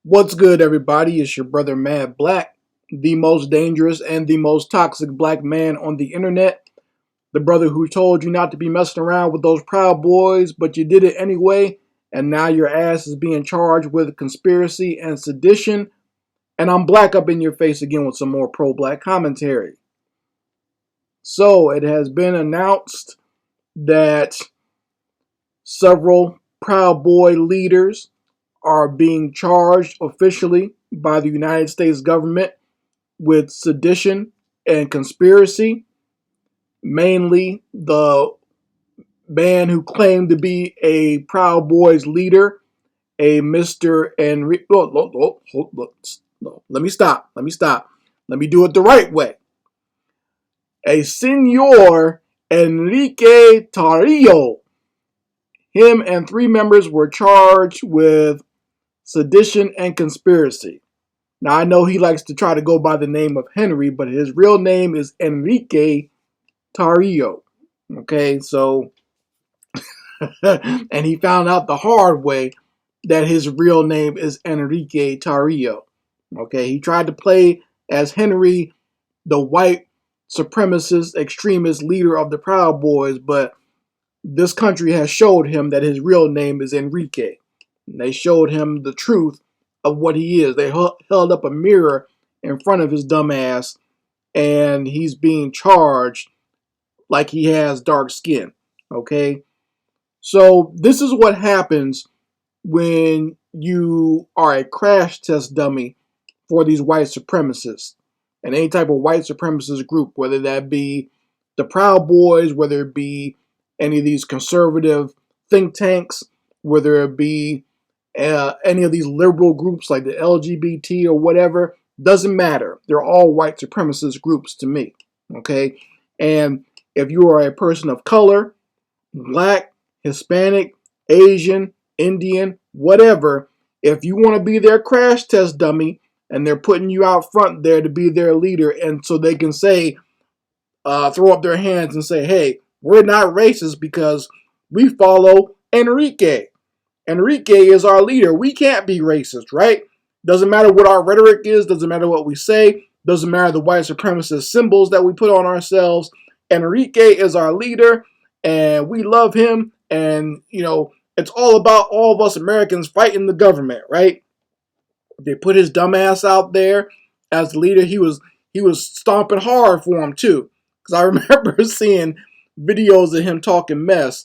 What's good, everybody? It's your brother Mad Black, the most dangerous and the most toxic black man on the internet. The brother who told you not to be messing around with those Proud Boys, but you did it anyway, and now your ass is being charged with conspiracy and sedition. And I'm black up in your face again with some more pro black commentary. So, it has been announced that several Proud Boy leaders are being charged officially by the United States government with sedition and conspiracy. Mainly the man who claimed to be a Proud Boys leader, a Mr. Enrique. Let me stop. Let me do it the right way. A Senor Enrique Tarrio. Him and three members were charged with sedition and conspiracy. Now, I know he likes to try to go by the name of Henry, but his real name is Enrique Tarrio. Okay, so, and he found out the hard way that his real name is Enrique Tarrio. Okay, he tried to play as Henry, the white supremacist, extremist leader of the Proud Boys, but this country has showed him that his real name is Enrique. And they showed him the truth of what he is. They held up a mirror in front of his dumb ass, and he's being charged like he has dark skin. Okay? So, this is what happens when you are a crash test dummy for these white supremacists and any type of white supremacist group, whether that be the Proud Boys, whether it be any of these conservative think tanks, whether it be any of these liberal groups like the LGBT or whatever, doesn't matter. They're all white supremacist groups to me. Okay? And if you are a person of color, black, Hispanic, Asian, Indian, whatever, if you want to be their crash test dummy and they're putting you out front there to be their leader, and so they can say, throw up their hands and say, hey, we're not racist because we follow Enrique. Enrique is our leader. We can't be racist, right? Doesn't matter what our rhetoric is, doesn't matter what we say, doesn't matter the white supremacist symbols that we put on ourselves. Enrique is our leader, and we love him, and, it's all about all of us Americans fighting the government, right? They put his dumbass out there as the leader. He was stomping hard for him too, because I remember seeing videos of him talking mess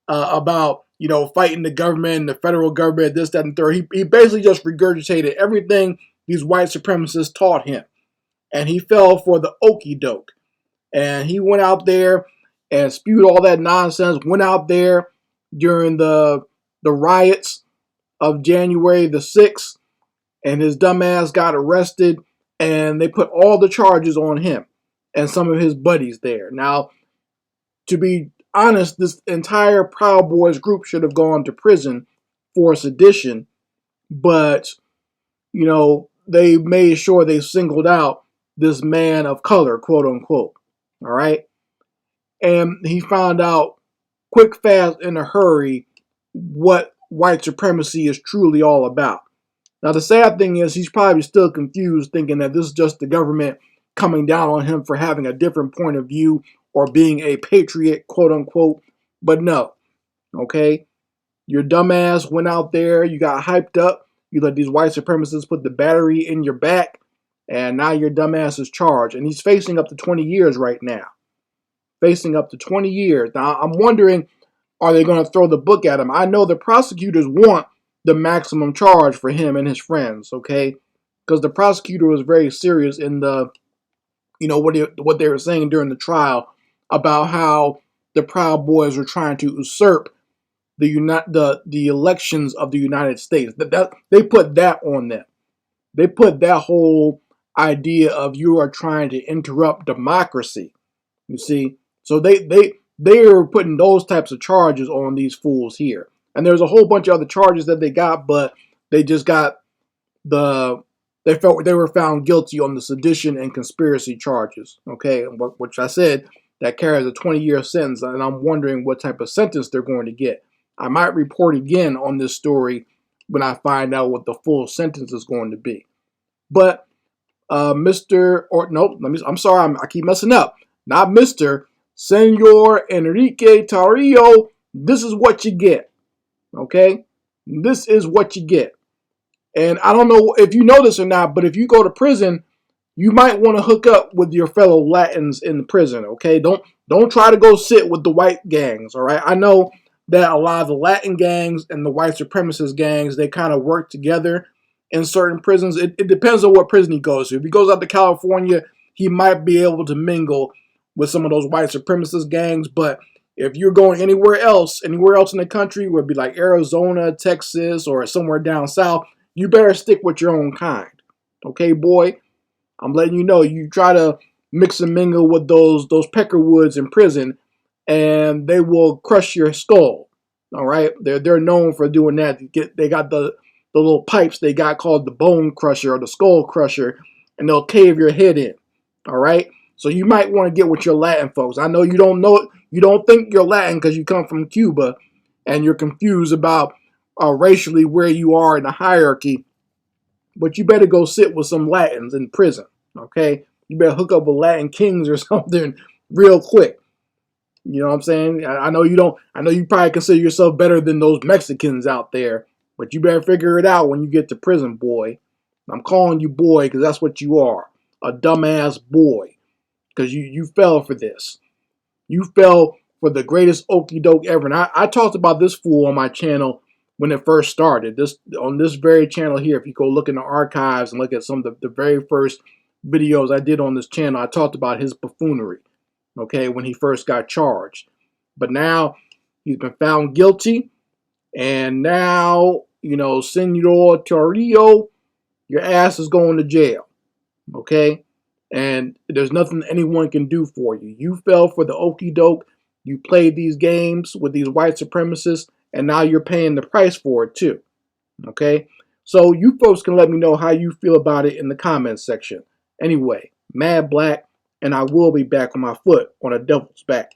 about fighting the government and the federal government, this, that, and third. He basically just regurgitated everything these white supremacists taught him, and he fell for the okie doke. And he went out there and spewed all that nonsense. Went out there during the riots of January the 6th, and his dumbass got arrested, and they put all the charges on him and some of his buddies there. Now, to be honest, this entire Proud Boys group should have gone to prison for sedition, but, they made sure they singled out this man of color, quote unquote. All right? And he found out quick, fast, in a hurry what white supremacy is truly all about. Now, the sad thing is he's probably still confused, thinking that this is just the government coming down on him for having a different point of view or being a patriot, quote unquote. But no, okay? Your dumbass went out there, you got hyped up, you let these white supremacists put the battery in your back, and now your dumbass is charged. And he's facing up to 20 years right now. Facing up to 20 years. Now, I'm wondering, are they going to throw the book at him? I know the prosecutors want the maximum charge for him and his friends, okay? Because the prosecutor was very serious in the, what they were saying during the trial about how the Proud Boys were trying to usurp the elections of the United States. That they put that on them. They put that whole idea of you are trying to interrupt democracy. You see, so they are putting those types of charges on these fools here. And there's a whole bunch of other charges that they got, but they just got they felt they were found guilty on the sedition and conspiracy charges. Okay, which I said that carries a 20-year sentence, and I'm wondering what type of sentence they're going to get. I might report again on this story when I find out what the full sentence is going to be. But Mr. or nope, I'm sorry, I keep messing up. Not Mr. Senor Enrique Tarrio. This is what you get. Okay? This is what you get. And I don't know if you know this or not, but if you go to prison, you might want to hook up with your fellow Latins in the prison, okay? Don't try to go sit with the white gangs, all right? I know that a lot of the Latin gangs and the white supremacist gangs, they kind of work together in certain prisons. It depends on what prison he goes to. If he goes out to California, he might be able to mingle with some of those white supremacist gangs, but if you're going anywhere else in the country, would be like Arizona, Texas, or somewhere down south, you better stick with your own kind. Okay, boy? I'm letting you know, you try to mix and mingle with those peckerwoods in prison, and they will crush your skull. All right, they're known for doing that. They got the little pipes they got called the bone crusher or the skull crusher, and they'll cave your head in. All right, so you might want to get with your Latin folks. I know you don't think you're Latin because you come from Cuba, and you're confused about racially where you are in the hierarchy. But you better go sit with some Latins in prison, okay? You better hook up with Latin kings or something real quick. You know what I'm saying? I know you don't. I know you probably consider yourself better than those Mexicans out there, but you better figure it out when you get to prison, boy. I'm calling you boy because that's what you are, a dumbass boy. Because you fell for this. You fell for the greatest okie doke ever. And I talked about this fool on my channel when it first started. On this very channel here, if you go look in the archives and look at some of the very first videos I did on this channel, I talked about his buffoonery, okay, when he first got charged. But now he's been found guilty, and now, Senor Tarrio, your ass is going to jail, okay? And there's nothing anyone can do for you. You fell for the okie doke. You played these games with these white supremacists, and now you're paying the price for it too. Okay? So you folks can let me know how you feel about it in the comments section. Anyway, Mad Black, and I will be back on my foot on a devil's back.